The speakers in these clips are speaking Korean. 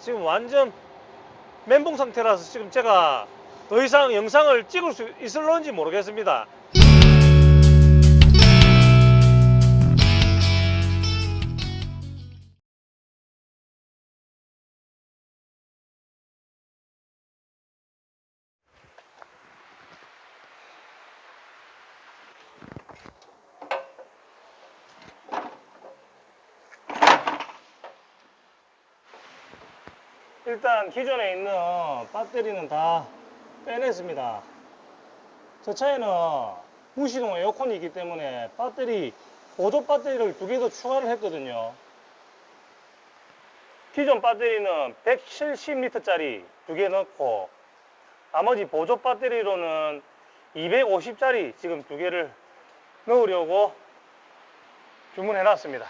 지금 완전 멘붕 상태라서 지금 제가 더 이상 영상을 찍을 수 있을런지 모르겠습니다. 일단 기존에 있는 배터리는 다 빼냈습니다. 저 차에는 무시동 에어컨이 있기 때문에 배터리, 보조 배터리를 2개 더 추가를 했거든요. 기존 배터리는 170L 짜리 2개 넣고, 나머지 보조 배터리로는 250짜리 지금 2개를 넣으려고 주문해 놨습니다.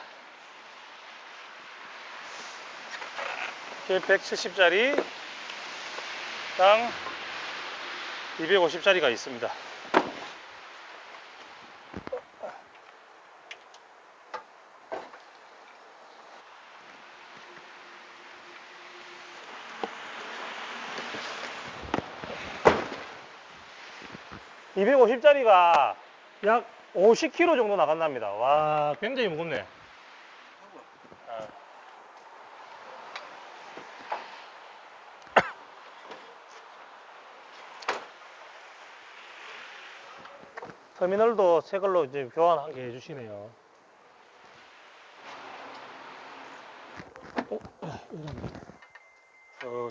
170짜리 랑 250짜리가 있습니다. (250짜리가) 약 50kg 정도 나간답니다. 와, 굉장히 무겁네. 터미널도 새 걸로 이제 교환 한 개 해주시네요.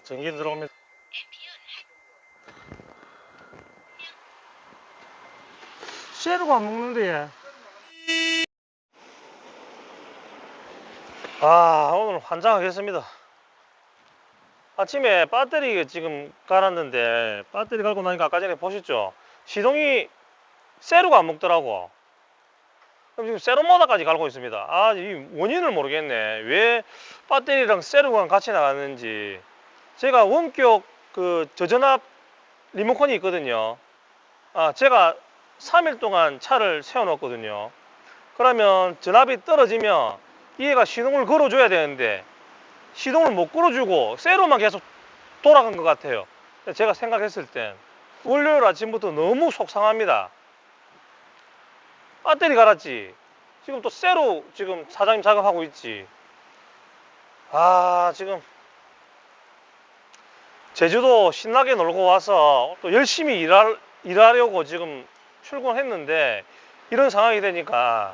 전기 들어오면 쉐르가 안 먹는데 얘. 오늘 환장하겠습니다. 아침에 배터리 지금 갈았는데, 배터리 갈고 나니까 아까 전에 보셨죠? 시동이 세로가 안 먹더라고. 그럼 지금 세로 모드까지 갈고 있습니다. 이 원인을 모르겠네. 왜 배터리랑 세로가 같이 나가는지. 제가 원격 그 저전압 리모컨이 있거든요. 제가 3일 동안 차를 세워놓았거든요. 그러면 전압이 떨어지면 얘가 시동을 걸어줘야 되는데 시동을 못 걸어주고 세로만 계속 돌아간 것 같아요. 제가 생각했을 땐 월요일 아침부터 너무 속상합니다. 배터리 갈았지, 지금 또 세로 지금 사장님 작업하고 있지. 지금 제주도 신나게 놀고 와서 또 열심히 일하려고 지금 출근했는데 이런 상황이 되니까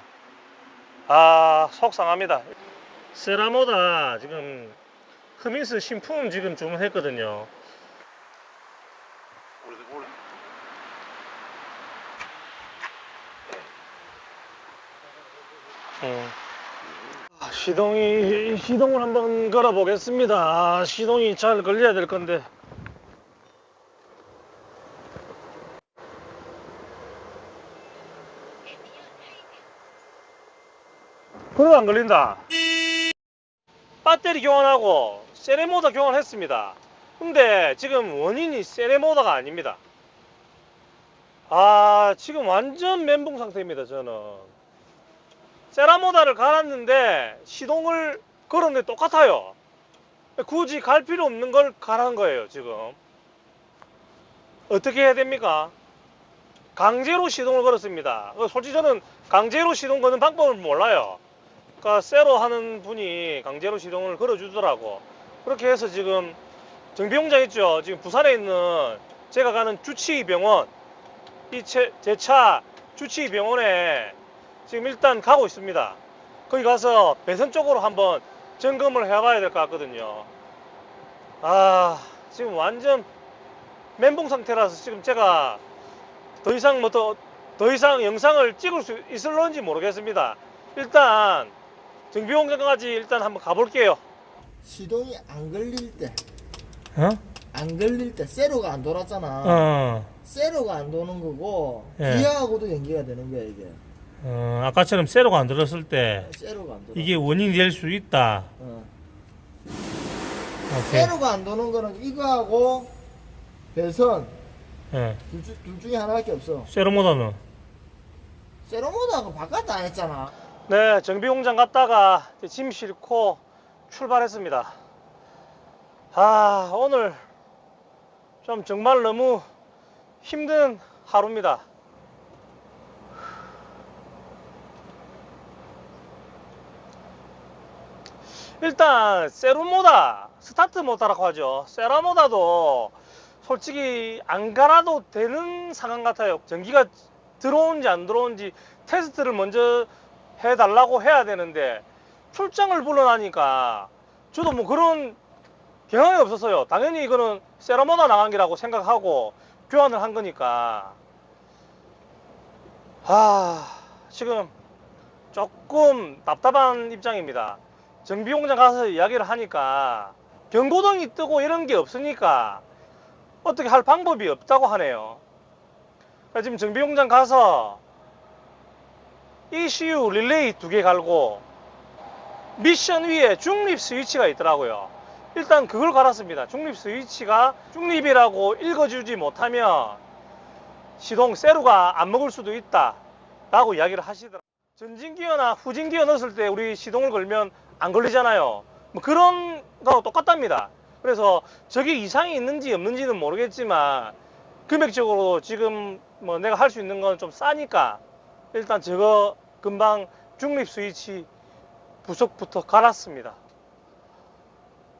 속상합니다. 세라모다 지금 흐민스 신품 지금 주문했거든요. 시동을 한번 걸어 보겠습니다. 시동이 잘 걸려야 될 건데. 그래도 안 걸린다. 배터리 교환하고 세레모다 교환했습니다. 근데 지금 원인이 세레모다가 아닙니다. 지금 완전 멘붕 상태입니다. 저는 세라모다를 갈았는데 시동을 걸었는데 똑같아요. 굳이 갈 필요 없는 걸 갈은 거예요. 지금 어떻게 해야 됩니까? 강제로 시동을 걸었습니다. 솔직히 저는 강제로 시동 거는 방법을 몰라요. 그러니까 세로 하는 분이 강제로 시동을 걸어 주더라고. 그렇게 해서 지금 정비공장 있죠, 지금 부산에 있는 제가 가는 주치의병원, 제 차 주치의병원에 지금 일단 가고 있습니다. 거기 가서 배선 쪽으로 한번 점검을 해봐야 될 것 같거든요. 지금 완전 멘붕 상태라서 지금 제가 더 이상 영상을 찍을 수 있을런지 모르겠습니다. 일단 정비공장까지 일단 한번 가볼게요. 시동이 안 걸릴 때, 어? 안 걸릴 때 세로가 안 돌았잖아. 세로가 안 도는 거고 예. 기아하고도 연기가 되는 거야 이게. 아까처럼 세로가 안 들었을 때 세로가 안 돌아. 이게 원인이 될 수 있다. 세로가 안 도는 거는 이거하고 배선 예. 둘 중에 하나밖에 없어. 세로 모드는? 세로 모드하고 바꿨다 안 했잖아. 네, 정비공장 갔다가 짐 싣고 출발했습니다. 오늘 좀 정말 너무 힘든 하루입니다. 일단 세로모다, 스타트 모다라고 하죠. 세라모다도 솔직히 안 갈아도 되는 상황 같아요. 전기가 들어온지 안 들어온지 테스트를 먼저 해달라고 해야 되는데 출장을 불러나니까 저도 뭐 그런 경험이 없었어요. 당연히 이거는 세라모다 나간 기라고 생각하고 교환을 한 거니까. 지금 조금 답답한 입장입니다. 정비공장 가서 이야기를 하니까 경고등이 뜨고 이런 게 없으니까 어떻게 할 방법이 없다고 하네요. 그래서 지금 정비공장 가서 ECU 릴레이 2개 갈고 미션 위에 중립 스위치가 있더라고요. 일단 그걸 갈았습니다. 중립 스위치가 중립이라고 읽어주지 못하면 시동 세루가 안 먹을 수도 있다 라고 이야기를 하시더라고요. 전진기어나 후진기어 넣었을 때 우리 시동을 걸면 안 걸리잖아요. 뭐 그런 거하고 똑같답니다. 그래서 저게 이상이 있는지 없는지는 모르겠지만 금액적으로 지금 뭐 내가 할 수 있는 건 좀 싸니까 일단 저거 금방 중립 스위치 부속부터 갈았습니다.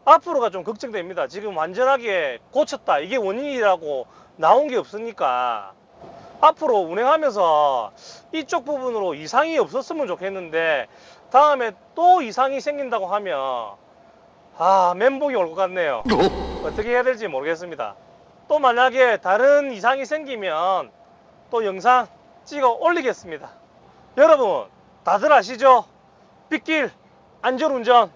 앞으로가 좀 걱정됩니다. 지금 완전하게 고쳤다 이게 원인이라고 나온 게 없으니까 앞으로 운행하면서 이쪽 부분으로 이상이 없었으면 좋겠는데 다음에 또 이상이 생긴다고 하면 멘붕이 올 것 같네요. 어떻게 해야 될지 모르겠습니다. 또 만약에 다른 이상이 생기면 또 영상 찍어 올리겠습니다. 여러분 다들 아시죠? 빗길 안전운전.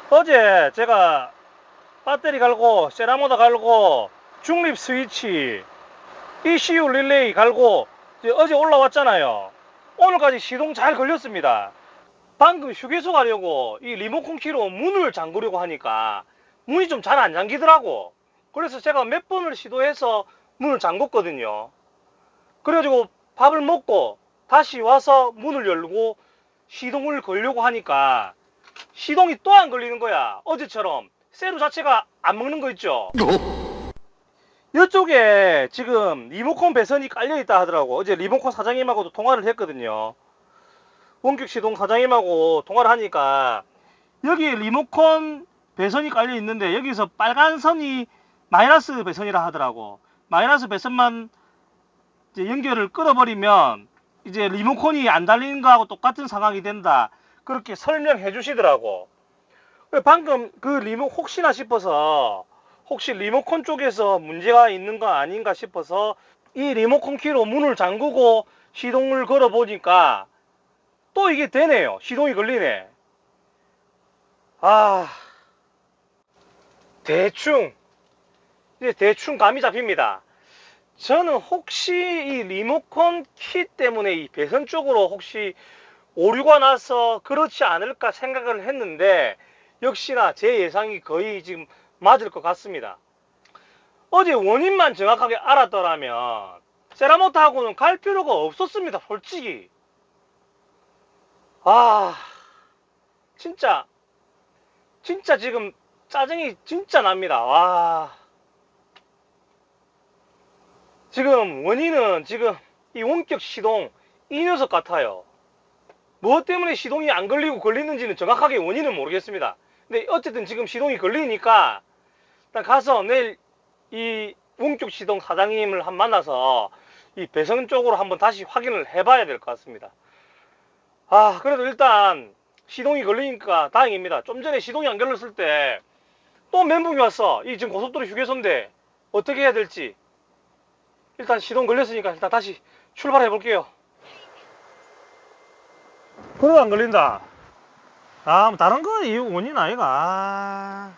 어제 제가 배터리 갈고 세라모다 갈고 중립 스위치 ECU 릴레이 갈고 어제 올라왔잖아요. 오늘까지 시동 잘 걸렸습니다. 방금 휴게소 가려고 이 리모컨 키로 문을 잠그려고 하니까 문이 좀 잘 안 잠기더라고. 그래서 제가 몇 번을 시도해서 문을 잠궜거든요. 그래가지고 밥을 먹고 다시 와서 문을 열고 시동을 걸려고 하니까 시동이 또 안 걸리는 거야. 어제처럼 세루 자체가 안 먹는 거 있죠. 이쪽에 지금 리모컨 배선이 깔려있다 하더라고. 어제 리모컨 사장님하고도 통화를 했거든요. 원격 시동 사장님하고 통화를 하니까 여기에 리모컨 배선이 깔려 있는데 여기서 빨간 선이 마이너스 배선이라 하더라고. 마이너스 배선만 이제 연결을 끊어버리면 이제 리모컨이 안 달리는 거하고 똑같은 상황이 된다. 그렇게 설명해 주시더라고. 방금 그 리모컨 혹시나 싶어서 혹시 리모컨 쪽에서 문제가 있는 거 아닌가 싶어서 이 리모컨 키로 문을 잠그고 시동을 걸어 보니까 또 이게 되네요. 시동이 걸리네. 이제 대충 감이 잡힙니다. 저는 혹시 이 리모컨 키 때문에 이 배선 쪽으로 혹시 오류가 나서 그렇지 않을까 생각을 했는데 역시나 제 예상이 거의 지금 맞을 것 같습니다. 어제 원인만 정확하게 알았더라면 세라모타하고는 갈 필요가 없었습니다. 솔직히. 진짜 지금 짜증이 진짜 납니다. 지금 원인은 지금 이 원격 시동 이 녀석 같아요. 무엇 때문에 시동이 안 걸리고 걸리는지는 정확하게 원인은 모르겠습니다. 근데 어쨌든 지금 시동이 걸리니까 일단 가서 내일 이 원격 시동 사장님을 만나서 이 배선 쪽으로 한번 다시 확인을 해봐야 될 것 같습니다. 그래도 일단 시동이 걸리니까 다행입니다. 좀 전에 시동이 안 걸렸을 때 또 멘붕이 왔어. 이 지금 고속도로 휴게소인데 어떻게 해야 될지. 일단 시동 걸렸으니까 일단 다시 출발해 볼게요. 그래도 안 걸린다. 뭐 다른 거 이유 원인 아이가.